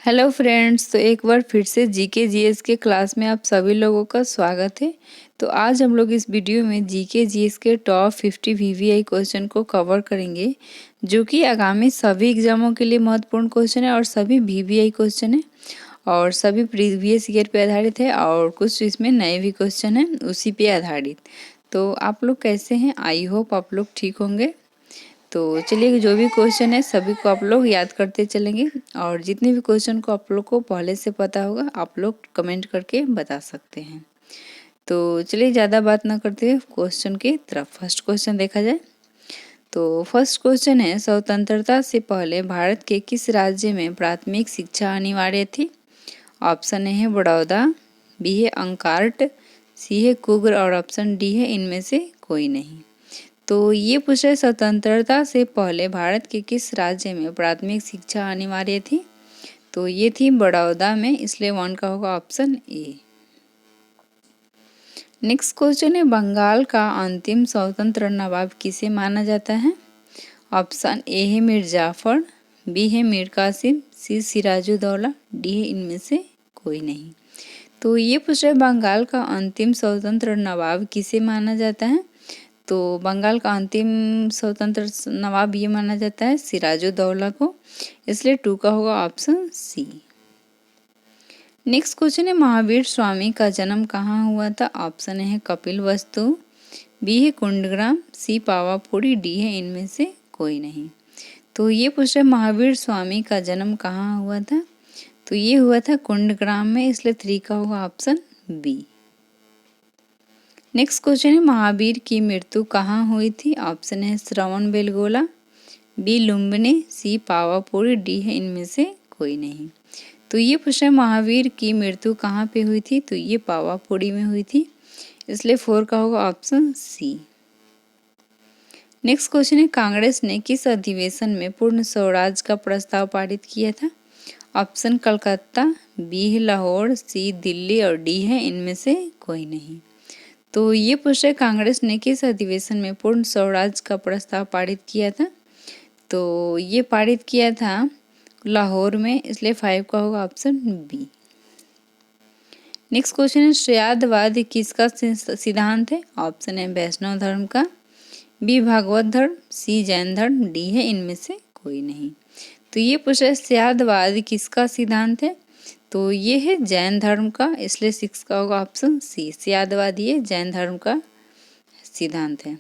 Hello friends, तो एक बार फिर से जीके जीएस के क्लास में आप सभी लोगों का स्वागत है। तो आज हम लोग इस वीडियो में जीके जीएस के टॉप 50 वीवीआई क्वेश्चन को कवर करेंगे, जो कि आगामी सभी एग्जामों के लिए महत्वपूर्ण क्वेश्चन है और सभी वीवीआई क्वेश्चन है और सभी प्रीवियस ईयर पे आधारित है और कुछ इसमें नए भी क्वेश्चन हैं उसी पे आधारित। तो आप लोग कैसे हैं? आई होप आप लोग ठीक होंगे। तो चलिए, जो भी क्वेश्चन है सभी को आप लोग याद करते चलेंगे और जितने भी क्वेश्चन को आप लोग को पहले से पता होगा आप लोग कमेंट करके बता सकते हैं। तो चलिए, ज़्यादा बात ना करते हुए क्वेश्चन की तरफ फर्स्ट क्वेश्चन देखा जाए। तो फर्स्ट क्वेश्चन है, स्वतंत्रता से पहले भारत के किस राज्य में प्राथमिक शिक्षा अनिवार्य थी? ऑप्शन ए है बड़ौदा, बी है अंकार्ट, सी है कुग्र और ऑप्शन डी है इनमें से कोई नहीं। तो ये पूछ रहे स्वतंत्रता से पहले भारत के किस राज्य में प्राथमिक शिक्षा अनिवार्य थी? तो ये थी बड़ौदा में, इसलिए 1 का होगा ऑप्शन ए। नेक्स्ट क्वेश्चन है, बंगाल का अंतिम स्वतंत्र नवाब किसे माना जाता है? ऑप्शन ए है मीर जाफर, बी है मीर कासिम, सी सिराजुद्दौला, डी है इनमें से कोई नहीं। तो ये पूछ रहे बंगाल का अंतिम स्वतंत्र नवाब किसे माना जाता है? तो बंगाल का अंतिम स्वतंत्र नवाब ये माना जाता है सिराजुद्दौला को, इसलिए 2 का होगा ऑप्शन सी। नेक्स्ट क्वेश्चन है, महावीर स्वामी का जन्म कहाँ हुआ था? ऑप्शन है कपिल वस्तु, बी है कुंडग्राम, सी पावापुरी, डी है इनमें से कोई नहीं। तो ये पूछ रहे महावीर स्वामी का जन्म कहाँ हुआ था? तो ये हुआ था कुंडग्राम में, इसलिए 3 का होगा ऑप्शन बी। नेक्स्ट क्वेश्चन है, महावीर की मृत्यु कहाँ हुई थी? ऑप्शन है श्रवण बेलगोला, बी लुम्बिनी, सी पावापुरी, डी है इनमें से कोई नहीं। तो ये पूछा है महावीर की मृत्यु कहाँ पे हुई थी? तो ये पावापुरी में हुई थी, इसलिए 4 का होगा ऑप्शन सी। नेक्स्ट क्वेश्चन है, कांग्रेस ने किस अधिवेशन में पूर्ण स्वराज का प्रस्ताव पारित किया था? ऑप्शन कलकत्ता, बी है लाहौर, सी दिल्ली और डी है इनमें से कोई नहीं। तो ये पूछ रहे कांग्रेस ने किस अधिवेशन में पूर्ण स्वराज का प्रस्ताव पारित किया था? तो ये पारित किया था लाहौर में, इसलिए 5 का होगा ऑप्शन बी। नेक्स्ट क्वेश्चन है, श्रेयादवाद किसका सिद्धांत है? ऑप्शन है वैष्णव धर्म का, बी भागवत धर्म, सी जैन धर्म, डी है इनमें से कोई नहीं। तो ये पूछ रहे श्रेयादवाद किसका सिद्धांत है? तो ये है जैन धर्म का, इसलिए 6 का होगा ऑप्शन सी। श्रेयादवाद ये जैन धर्म का सिद्धांत है।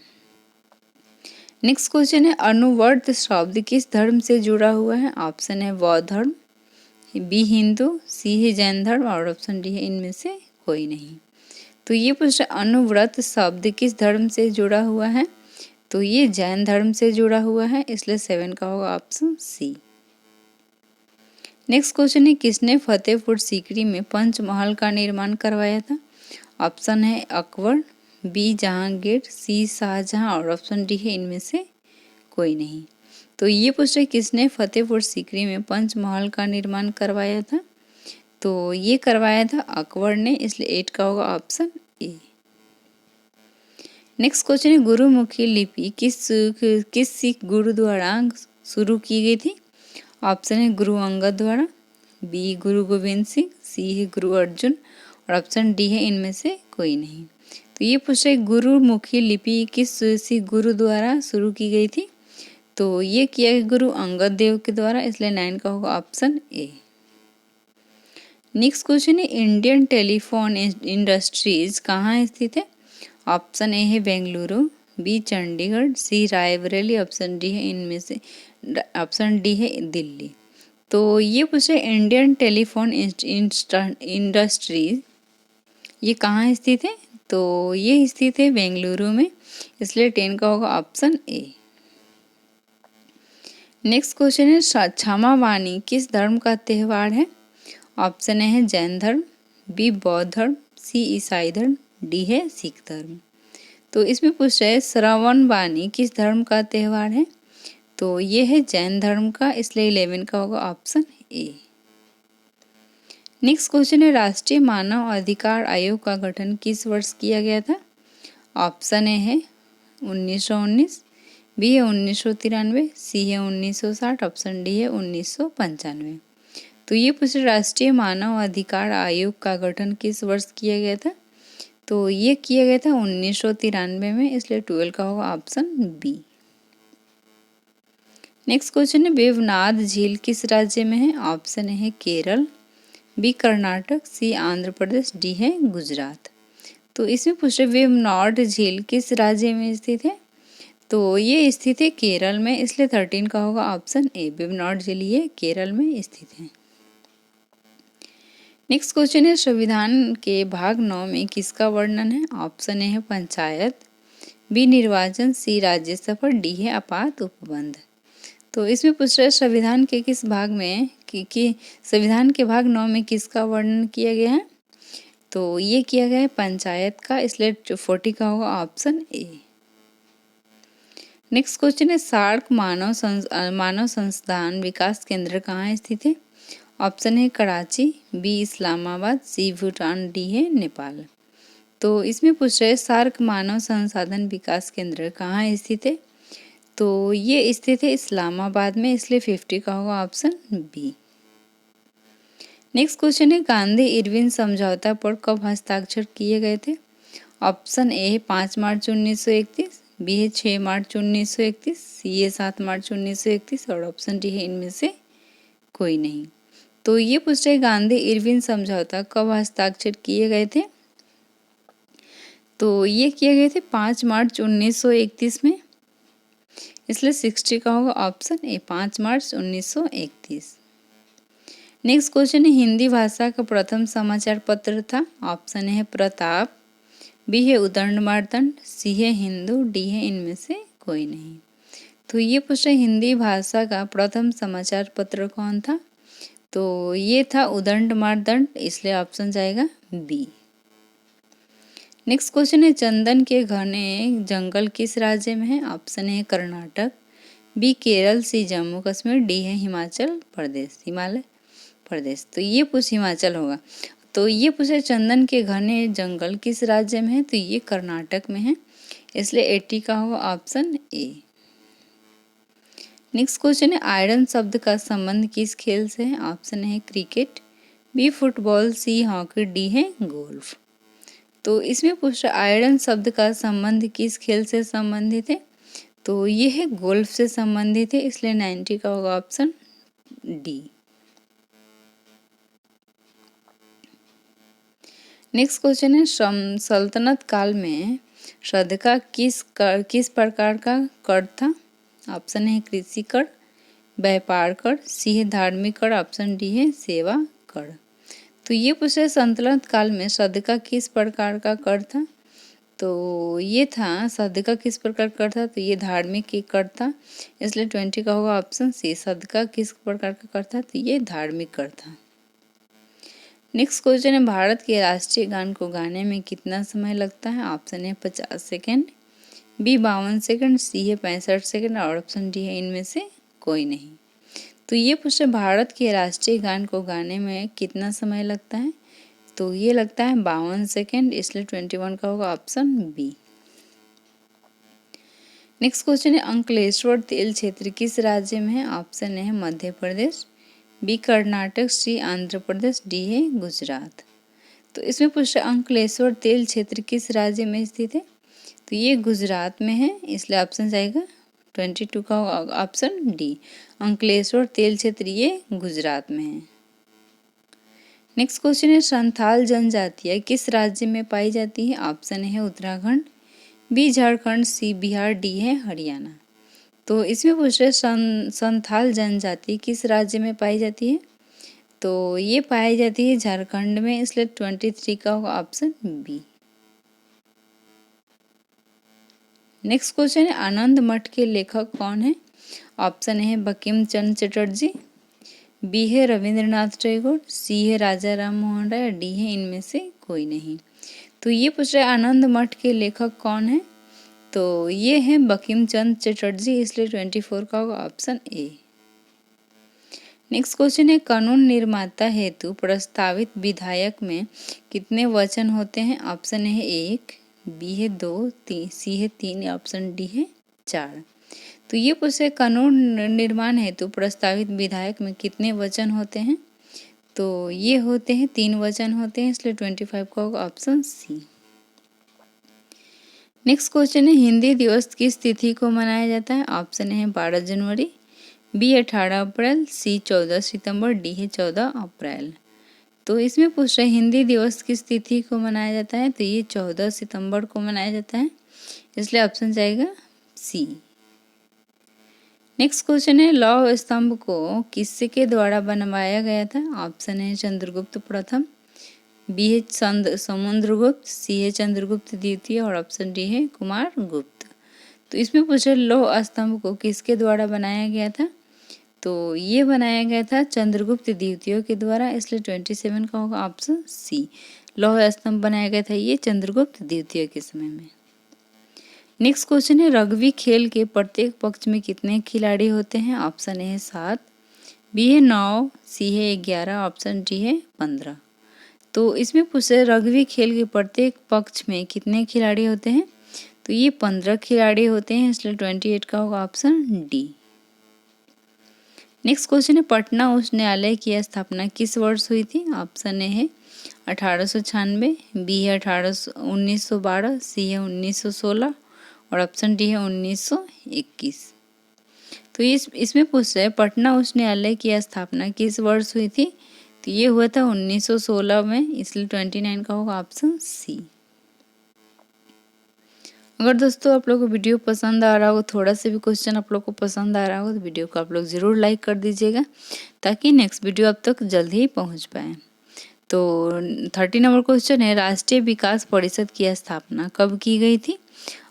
नेक्स्ट क्वेश्चन है, अनुवर्त शब्द किस धर्म से जुड़ा हुआ है? ऑप्शन है बौद्ध धर्म, बी हिंदू, सी है जैन धर्म और ऑप्शन डी है इनमें से कोई नहीं। तो ये पूछ रहा अनुव्रत शब्द किस धर्म से जुड़ा हुआ है? तो ये जैन धर्म से जुड़ा हुआ है, इसलिए 7 का होगा ऑप्शन सी। नेक्स्ट क्वेश्चन है, किसने फतेहपुर सीकरी में पंचमहल का निर्माण करवाया था? ऑप्शन है अकबर, बी जहांगीर, सी शाहजहां और ऑप्शन डी है इनमें से कोई नहीं। तो ये पूछ रहे किसने फतेहपुर सीकरी में पंचमहल का निर्माण करवाया था? तो ये करवाया था अकबर ने, इसलिए 8 का होगा ऑप्शन ए। नेक्स्ट क्वेश्चन है, गुरुमुखी लिपि किस सिख गुरु द्वारा शुरू की गई थी? ऑप्शन है गुरु अंगद द्वारा, बी गुरु गोविंद सिंह, सी है गुरु अर्जुन और ऑप्शन डी है इनमें से कोई नहीं। तो ये पूछ रहे गुरुमुखी लिपि किस सिख गुरु द्वारा शुरू की गई थी? तो ये किया गया गुरु अंगद देव के द्वारा, इसलिए 9 का होगा ऑप्शन ए। नेक्स्ट क्वेश्चन है, इंडियन टेलीफोन इंडस्ट्रीज कहाँ स्थित है? ऑप्शन ए है बेंगलुरु, बी चंडीगढ़, सी रायबरेली, ऑप्शन डी है इनमें से ऑप्शन डी है दिल्ली। तो ये पूछे इंडियन टेलीफोन इंडस्ट्रीज ये कहाँ स्थित है? तो ये स्थित है बेंगलुरु में, इसलिए 10 का होगा ऑप्शन ए। नेक्स्ट क्वेश्चन है, क्षमावानी किस धर्म का त्योहार है? ऑप्शन ए है जैन धर्म, बी बौद्ध धर्म, सी ईसाई धर्म, डी है सिख धर्म। तो इसमें पूछ रहे श्रावण बानी किस धर्म का त्योहार है? तो ये है जैन धर्म का, इसलिए 11 का होगा ऑप्शन ए। नेक्स्ट क्वेश्चन है, राष्ट्रीय मानव अधिकार आयोग का गठन किस वर्ष किया गया था? ऑप्शन ए है 1919, बी है 1993, सी है 1960, ऑप्शन डी है 1995। तो ये पूछ रहे राष्ट्रीय मानव अधिकार आयोग का गठन किस वर्ष किया गया था? तो ये किया गया था 1993 में, इसलिए 12 का होगा ऑप्शन बी। नेक्स्ट क्वेश्चन है वेवनाथ झील किस राज्य में है? ऑप्शन ए है केरल, बी कर्नाटक, सी आंध्र प्रदेश, डी है गुजरात। तो इसमें पूछ रहे वेवनाथ झील किस राज्य में स्थित है? तो ये स्थित है केरल में, इसलिए 13 का होगा ऑप्शन ए। वेवनाथ झील ये केरल में स्थित है। नेक्स्ट क्वेश्चन है संविधान के भाग 9 में किसका वर्णन है? ऑप्शन ए है पंचायत, बी निर्वाचन, सी राज्यसभा, डी है आपात उपबंध। तो इसमें पूछ रहे संविधान के किस भाग में कि संविधान के भाग 9 में किसका वर्णन किया गया है? तो ये किया गया है पंचायत का, इसलिए 40 का होगा ऑप्शन ए। नेक्स्ट क्वेश्चन है सार्क मानव संस्थान विकास केंद्र कहाँ स्थित है? ऑप्शन है कराची, बी इस्लामाबाद, सी भूटान, डी है नेपाल। तो इसमें पूछ रहे सार्क मानव संसाधन विकास केंद्र कहाँ स्थित है? तो ये स्थित है इस्लामाबाद में, इसलिए 50 का होगा ऑप्शन बी। नेक्स्ट क्वेश्चन है गांधी इरविन समझौता पर कब हस्ताक्षर किए गए थे? ऑप्शन ए है 5 मार्च 1931, बी है 6 मार्च 1931, सी है 7 मार्च 1931 और ऑप्शन डी है इनमें से कोई नहीं। तो ये पूछ रहे गांधी इरविन समझौता कब हस्ताक्षर किए गए थे? तो ये किए गए थे 5 मार्च 1931 में, इसलिए 60 का होगा ऑप्शन ए 5 मार्च 1931। नेक्स्ट क्वेश्चन है हिंदी भाषा का प्रथम समाचार पत्र था? ऑप्शन ए है प्रताप, बी है उदंड मार्तंड, सी है हिंदू, डी है इनमें से कोई नहीं। तो ये पूछ रहे हिंदी भाषा का प्रथम समाचार पत्र कौन था? तो ये था उदंड मार्तंड, इसलिए ऑप्शन जाएगा बी। नेक्स्ट क्वेश्चन है चंदन के घने जंगल किस राज्य में है? ऑप्शन है कर्नाटक, बी केरल, सी जम्मू कश्मीर, डी है हिमाचल प्रदेश, हिमालय प्रदेश। तो ये पूछ हिमाचल होगा। तो ये पूछे चंदन के घने जंगल किस राज्य में है? तो ये कर्नाटक में है, इसलिए 80 का होगा ऑप्शन ए। नेक्स्ट क्वेश्चन है आयरन शब्द का संबंध किस खेल से है? ऑप्शन है cricket, B football, C hockey, D है गोल्फ। तो इसमें पूछ रहा आयरन शब्द का संबंध किस खेल से संबंधित है? तो ये है गोल्फ से संबंधित है, इसलिए 90 का होगा ऑप्शन डी। नेक्स्ट क्वेश्चन है सल्तनत काल में सदका किस प्रकार का कर था? ऑप्शन है कृषि कर, व्यापार कर, सी है धार्मिक कर, ऑप्शन डी है सेवा कर। तो ये पूछे सल्तनत काल में सदका किस प्रकार का कर था? तो ये था सदका किस प्रकार कर था? तो ये धार्मिक कर था, इसलिए 20 का होगा ऑप्शन सी। सदका किस प्रकार का कर था? तो ये धार्मिक कर था। नेक्स्ट क्वेश्चन है भारत के राष्ट्रीय गान को गाने में कितना समय लगता है? ऑप्शन है 50 सेकेंड, बी 52 सेकेंड, सी है 65 सेकेंड और ऑप्शन डी है इनमें से कोई नहीं। तो ये पूछे भारत के राष्ट्रीय गान को गाने में कितना समय लगता है? तो ये लगता है 52 सेकेंड, इसलिए 21 का होगा ऑप्शन बी। नेक्स्ट क्वेश्चन है अंकलेश्वर तेल क्षेत्र किस राज्य में है? ऑप्शन है मध्य प्रदेश, बी कर्नाटक, सी आंध्र प्रदेश, डी है गुजरात। तो इसमें पूछ रहे अंकलेश्वर तेल क्षेत्र किस राज्य में स्थित है? तो ये गुजरात में है, इसलिए ऑप्शन जाएगा 22 का ऑप्शन डी। अंकलेश्वर तेल क्षेत्र ये गुजरात में है। नेक्स्ट क्वेश्चन है संथाल जनजातियाँ किस राज्य में पाई जाती है? ऑप्शन है उत्तराखंड, बी झारखंड, सी बिहार, डी है हरियाणा। तो इसमें पूछ रहे संथाल जनजाति किस राज्य में पाई जाती है? तो ये पाई जाती है झारखंड में, इसलिए 23 का होगा ऑप्शन बी। नेक्स्ट क्वेश्चन है आनंद मठ के लेखक कौन है? ऑप्शन है बंकिम चंद्र चटर्जी, बी है रविंद्रनाथ टैगोर, सी है राजा राम मोहन राय, डी है इनमें से कोई नहीं। तो ये पूछ रहे आनंद मठ के लेखक कौन है? तो ये है बंकिम चंद्र चटर्जी, इसलिए 24 का होगा ऑप्शन ए। नेक्स्ट क्वेश्चन है कानून निर्माता हेतु प्रस्तावित विधायक में कितने वचन होते हैं? ऑप्शन है 1, बी है 2, सी है 3, ऑप्शन डी है 4। तो ये पूछे कानून निर्माण हेतु प्रस्तावित विधायक में कितने वचन होते हैं? तो ये होते हैं 3 वचन होते हैं, इसलिए 25 का होगा ऑप्शन सी। नेक्स्ट क्वेश्चन है हिंदी दिवस किस तिथि को मनाया जाता है? ऑप्शन है 12 जनवरी, बी 18 अप्रैल, सी 14 सितंबर, डी है 14 अप्रैल। तो इसमें पूछ रहे हिंदी दिवस किस तिथि को मनाया जाता है? तो ये 14 सितंबर को मनाया जाता है, इसलिए ऑप्शन जाएगा सी। नेक्स्ट क्वेश्चन है लौह स्तंभ को किसके द्वारा बनवाया गया था? ऑप्शन है चंद्रगुप्त प्रथम, बी है समुद्रगुप्त, सी है चंद्रगुप्त द्वितीय और ऑप्शन डी है कुमार गुप्त। तो इसमें पूछे लौह स्तंभ को किसके द्वारा बनाया गया था? तो ये बनाया गया था चंद्रगुप्त द्वितीय के द्वारा, इसलिए 27 का होगा ऑप्शन सी। लौह स्तंभ बनाया गया था ये चंद्रगुप्त द्वितीय के समय में। नेक्स्ट क्वेश्चन है रग्बी खेल के प्रत्येक पक्ष में कितने खिलाड़ी होते हैं? ऑप्शन ए है 7, बी है 9, सी है 11, ऑप्शन डी है 15। तो इसमें पूछे रग्बी खेल के प्रत्येक पक्ष में कितने खिलाड़ी होते हैं? तो ये 15 खिलाड़ी होते हैं, इसलिए 28 का होगा ऑप्शन डी। नेक्स्ट क्वेश्चन है पटना उच्च न्यायालय की स्थापना किस वर्ष हुई थी? ऑप्शन ए है 1896, बी है 1912, सी है 1916 और ऑप्शन डी है 1921। तो इसमें पूछ रहे पटना उच्च न्यायालय की स्थापना किस वर्ष हुई थी? तो ये हुआ था 1916 में, इसलिए 29 का होगा ऑप्शन सी। अगर दोस्तों आप लोग को वीडियो पसंद आ रहा हो, थोड़ा सा भी क्वेश्चन आप लोग को पसंद आ रहा हो तो वीडियो को आप लोग ज़रूर लाइक कर दीजिएगा ताकि नेक्स्ट वीडियो आप तक जल्द ही पहुंच पाए। तो 30 नंबर क्वेश्चन है राष्ट्रीय विकास परिषद की स्थापना कब की गई थी?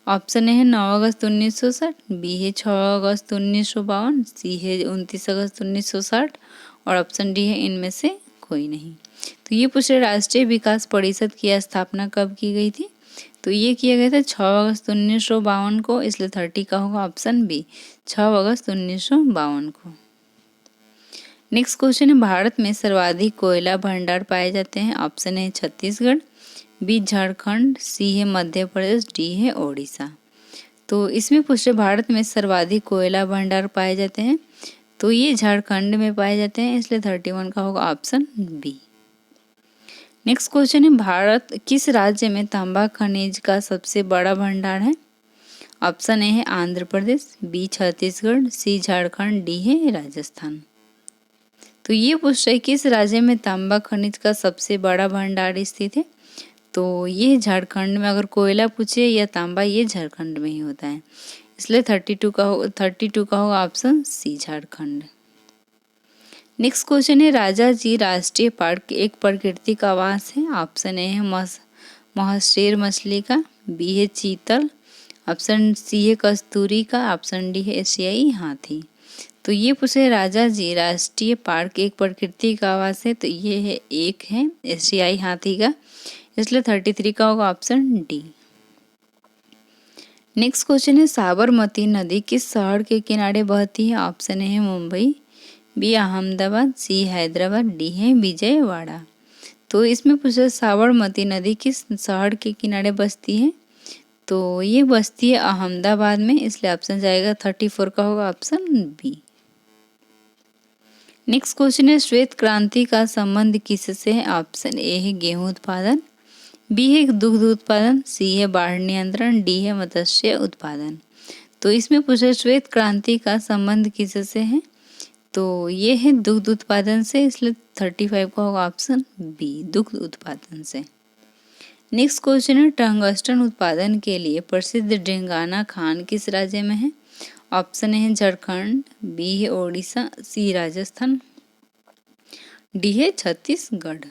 ऑप्शन ए है 9 अगस्त 1960, बी है 6 अगस्त 1952, सी है 29 अगस्त 1960 और ऑप्शन डी है इनमें से कोई नहीं। तो ये पूछ रहे राष्ट्रीय विकास परिषद की स्थापना कब की गई थी? तो ये किया गया था 6 अगस्त 1952 को, इसलिए 30 का होगा ऑप्शन बी 6 अगस्त 1952 को। नेक्स्ट क्वेश्चन है भारत में सर्वाधिक कोयला भंडार पाए जाते हैं? ऑप्शन है छत्तीसगढ़, बी झारखंड, सी है मध्य प्रदेश, डी है ओडिशा। तो इसमें पूछ रहे भारत में सर्वाधिक कोयला भंडार पाए जाते हैं, तो ये झारखंड में पाए जाते हैं, इसलिए 31 का होगा ऑप्शन बी। नेक्स्ट क्वेश्चन है भारत किस राज्य में तांबा खनिज का सबसे बड़ा भंडार है? ऑप्शन ए है आंध्र प्रदेश, बी छत्तीसगढ़, सी झारखंड, डी है राजस्थान। तो ये पूछ रहे किस राज्य में तांबा खनिज का सबसे बड़ा भंडार स्थित है? तो ये झारखंड में, अगर कोयला पूछे या तांबा ये झारखंड में ही होता है, इसलिए 32 का होगा option C Jharkhand. Next question है राजा जी राष्ट्रीय पार्क एक प्राकृतिक आवास है? ऑप्शन ए है महाशेर मछली का, बी है चीतल, ऑप्शन सी है कस्तूरी का, ऑप्शन डी है एशियाई हाथी। तो ये पूछे राजा जी राष्ट्रीय पार्क एक प्राकृतिक आवास है, तो ये है एक है एशियाई हाथी का, इसलिए 33 का होगा ऑप्शन डी। नेक्स्ट क्वेश्चन है साबरमती नदी किस शहर के किनारे बहती है? ऑप्शन ए है मुंबई, बी अहमदाबाद, सी हैदराबाद, डी है विजयवाड़ा। तो इसमें पूछा साबरमती नदी किस शहर के किनारे बसती है? तो ये बसती है अहमदाबाद में, इसलिए ऑप्शन जाएगा 34 का होगा ऑप्शन बी। नेक्स्ट क्वेश्चन है श्वेत क्रांति का संबंध किससे है? ऑप्शन ए है गेहूं उत्पादन, बी है दुग्ध उत्पादन, सी है बाढ़ नियंत्रण, डी है मत्स्य उत्पादन। तो इसमें पूछा श्वेत क्रांति का संबंध किससे है? तो ये है दुग्ध उत्पादन से, इसलिए 35 का होगा ऑप्शन बी दुग्ध उत्पादन से। नेक्स्ट क्वेश्चन है टंगस्टन उत्पादन के लिए प्रसिद्ध ढेंगाना खान किस राज्य में है? ऑप्शन है झारखंड, बी है ओडिशा, सी राजस्थान, डी है छत्तीसगढ़।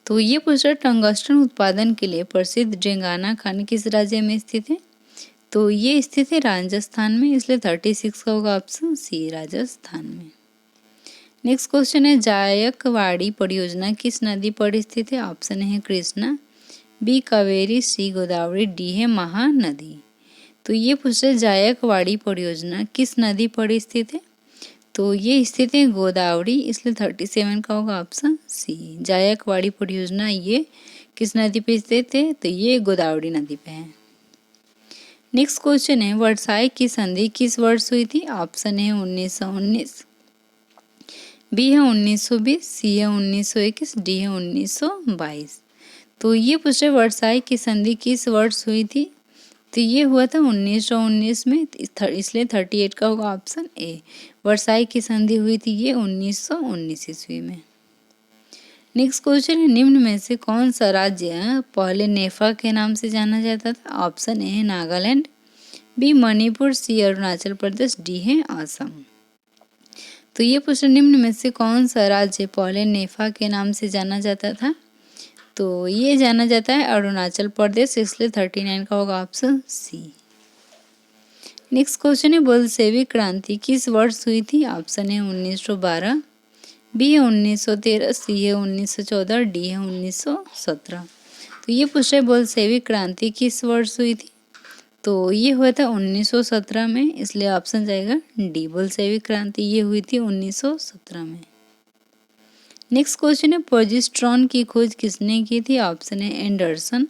तो ये पूछ रहा टंगस्टन उत्पादन के लिए प्रसिद्ध ढेंगाना खान किस राज्य में स्थित है? तो ये स्थित है राजस्थान में, इसलिए 36 का होगा ऑप्शन सी राजस्थान में। नेक्स्ट क्वेश्चन है जायकवाड़ी परियोजना किस नदी पर स्थित है? ऑप्शन है कृष्णा, बी कावेरी, सी गोदावरी, डी है महानदी। तो ये पूछ रहे जायकवाड़ी परियोजना किस नदी पर स्थित है? तो ये स्थित है गोदावरी, इसलिए 37 का होगा ऑप्शन सी। जायकवाड़ी परियोजना ये किस नदी पे स्थित है? तो ये गोदावरी नदी पे है। नेक्स्ट क्वेश्चन है वर्साई की संधि किस वर्ष हुई थी? ऑप्शन है 1919, बी है 1920, सी है 1921, डी है 1922। तो ये पूछ रहे वर्साई की संधि किस वर्ष हुई थी? तो ये हुआ था 1919 में, इसलिए 38 का होगा ऑप्शन ए। वर्साई की संधि हुई थी ये 1919 ईस्वी में। नेक्स्ट क्वेश्चन है, निम्न में से कौन सा राज्य पहले नेफा के नाम से जाना जाता था? ऑप्शन ए है नागालैंड, बी मणिपुर, सी अरुणाचल प्रदेश, डी है असम। तो ये प्रश्न, निम्न में से कौन सा राज्य पहले नेफा के नाम से जाना जाता था? तो ये जाना जाता है अरुणाचल प्रदेश, इसलिए 39 का होगा ऑप्शन सी। नेक्स्ट क्वेश्चन है, बोल्शेविक क्रांति किस वर्ष हुई थी? ऑप्शन है 1912, बी है 1913, सी है 1914, डी है 1917। तो ये पूछ रहे बोल्शेविक क्रांति किस वर्ष हुई थी? तो ये हुआ था 1917 में, इसलिए ऑप्शन जाएगा डी। बोल्शेविक क्रांति ये हुई थी 1917 में। नेक्स्ट क्वेश्चन है, प्रोजेस्टेरॉन की खोज किसने की थी? ऑप्शन है एंडरसन,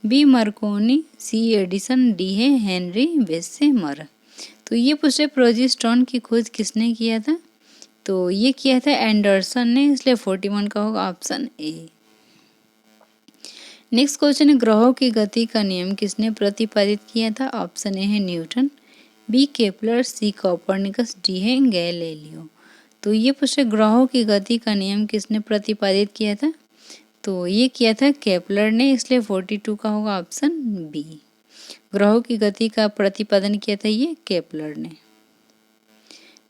बी मार्कोनी, सी एडिसन, डी है हेनरी बेसेमर। तो ये पूछ रहे प्रोजेस्टेरॉन की खोज किसने किया था? तो ये किया था एंडरसन ने, इसलिए 41 का होगा ऑप्शन ए। नेक्स्ट क्वेश्चन है, ग्रहों की गति का नियम किसने प्रतिपादित किया था? ऑप्शन ए है न्यूटन, बी केपलर, सी कोपरनिकस, डी है गैलीलियो। तो ये पूछे ग्रहों की गति का नियम किसने प्रतिपादित किया था? तो ये किया था केपलर ने, इसलिए 42 का होगा ऑप्शन बी। ग्रहों की गति का प्रतिपादन किया था ये केपलर ने।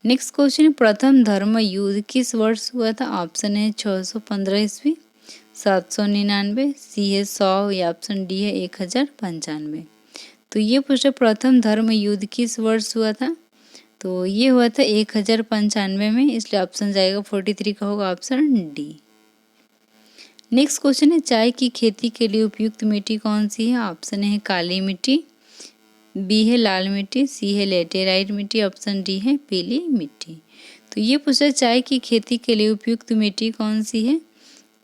नेक्स्ट क्वेश्चन, प्रथम धर्म युद्ध किस वर्ष हुआ था? ऑप्शन है 615 ईस्वी, 799, सी है 100 या ऑप्शन डी है 1095। तो ये पूछे प्रथम धर्म युद्ध किस वर्ष हुआ था? तो ये हुआ था 1095 में, इसलिए ऑप्शन जाएगा 43 का होगा ऑप्शन डी। नेक्स्ट क्वेश्चन है, चाय की खेती के लिए उपयुक्त मिट्टी कौन सी है? ऑप्शन है काली मिट्टी, बी है लाल मिट्टी, सी है लेटेराइट मिट्टी, ऑप्शन डी है पीली मिट्टी। तो ये पूछा चाय की खेती के लिए उपयुक्त मिट्टी कौन सी है?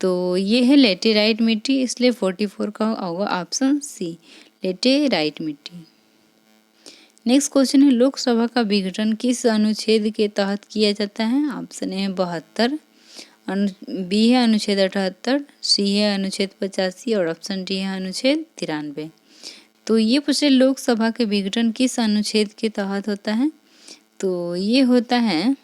तो ये है लेटेराइट मिट्टी, इसलिए 44 का होगा ऑप्शन सी, लेटेराइट मिट्टी। नेक्स्ट क्वेश्चन है, लोकसभा का विघटन किस अनुच्छेद के तहत किया जाता है? ऑप्शन है 72, बी है अनुच्छेद 78, सी है अनुच्छेद 85 और ऑप्शन डी है अनुच्छेद 93। तो ये पूछे लोकसभा के विघटन किस अनुच्छेद के तहत होता है? तो ये होता है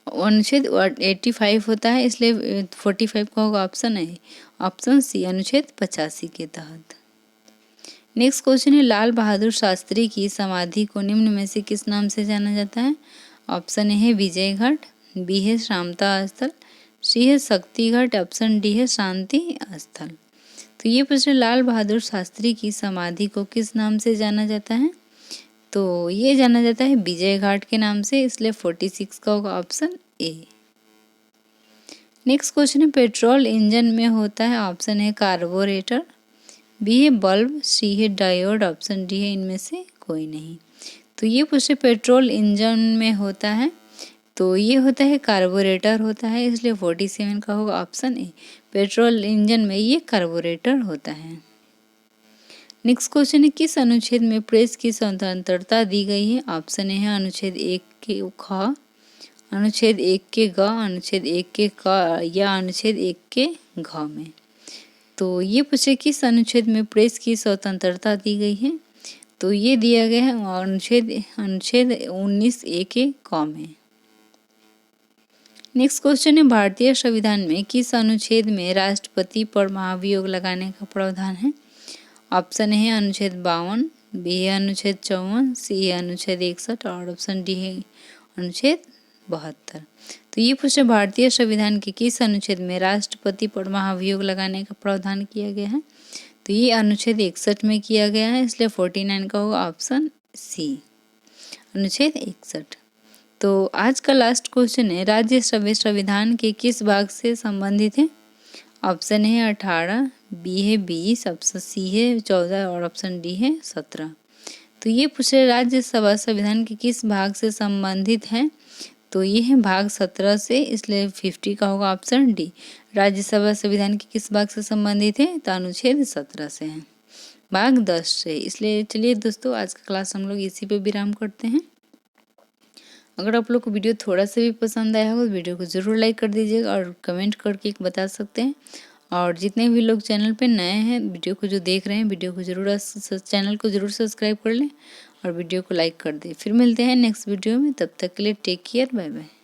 अनुच्छेद 85 होता है, इसलिए 45 का होगा ऑप्शन है ऑप्शन सी, अनुच्छेद 85 के तहत। नेक्स्ट क्वेश्चन है, लाल बहादुर शास्त्री की समाधि को निम्न में से किस नाम से जाना जाता है? ऑप्शन ए है विजय घाट, बी है शांता स्थल, सी है शक्ति घाट, ऑप्शन डी है शांति स्थल। तो ये प्रश्न, लाल बहादुर शास्त्री की समाधि को किस नाम से जाना जाता है? तो ये जाना जाता है विजय घाट के नाम से, इसलिए 46 का होगा ऑप्शन ए। नेक्स्ट क्वेश्चन है, पेट्रोल इंजन में होता है, ऑप्शन है कार्बोरेटर, बी है बल्ब, सी है डायोड, ऑप्शन डी है इनमें से कोई नहीं। तो ये पूछे पेट्रोल इंजन में होता है, तो ये होता है कार्बोरेटर होता है, इसलिए 47 का होगा ऑप्शन ए। पेट्रोल इंजन में ये कार्बोरेटर होता है। नेक्स्ट क्वेश्चन है, किस अनुच्छेद में प्रेस की स्वतंत्रता दी गई है? ऑप्शन ए है अनुच्छेद 1 के ख, अनुच्छेद 1 के ग, अनुच्छेद 1 के क या अनुच्छेद 1 के घ में। तो ये पूछे किस अनुच्छेद में प्रेस की स्वतंत्रता दी गई है? तो ये दिया गया है अनुच्छेद 19 ए के क में। नेक्स्ट क्वेश्चन है, भारतीय संविधान में किस अनुच्छेद में राष्ट्रपति पर महाभियोग लगाने का प्रावधान है? ऑप्शन है अनुच्छेद 52, बी है अनुच्छेद 54, सी है अनुच्छेद 61 और ऑप्शन डी है अनुच्छेद 72। तो ये पूछे भारतीय संविधान के किस अनुच्छेद में राष्ट्रपति पर महाभियोग लगाने का प्रावधान किया गया है? तो ये अनुच्छेद 61 में किया गया है, इसलिए 49 का होगा ऑप्शन सी, अनुच्छेद 61। तो आज का लास्ट क्वेश्चन है, राज्यसभा संविधान के किस भाग से संबंधित है? ऑप्शन है 18, बी है 20, ऑप्शन सी है 14 और ऑप्शन डी है 17। तो ये पूछे राज्यसभा संविधान के किस भाग से संबंधित है? तो ये है भाग 17 से, इसलिए 50 का होगा ऑप्शन डी। राज्यसभा संविधान के किस भाग से संबंधित है? तो अनुच्छेद 17 से है, भाग 10 से। इसलिए चलिए दोस्तों, आज का क्लास हम लोग इसी पे विराम करते हैं। अगर आप लोग को वीडियो थोड़ा सा भी पसंद आया हो तो वीडियो को ज़रूर लाइक कर दीजिएगा और कमेंट करके बता सकते हैं। और जितने भी लोग चैनल पे नए हैं, वीडियो को जो देख रहे हैं, वीडियो को ज़रूर चैनल को ज़रूर सब्सक्राइब कर लें और वीडियो को लाइक कर दें। फिर मिलते हैं नेक्स्ट वीडियो में, तब तक के लिए टेक केयर, बाय बाय।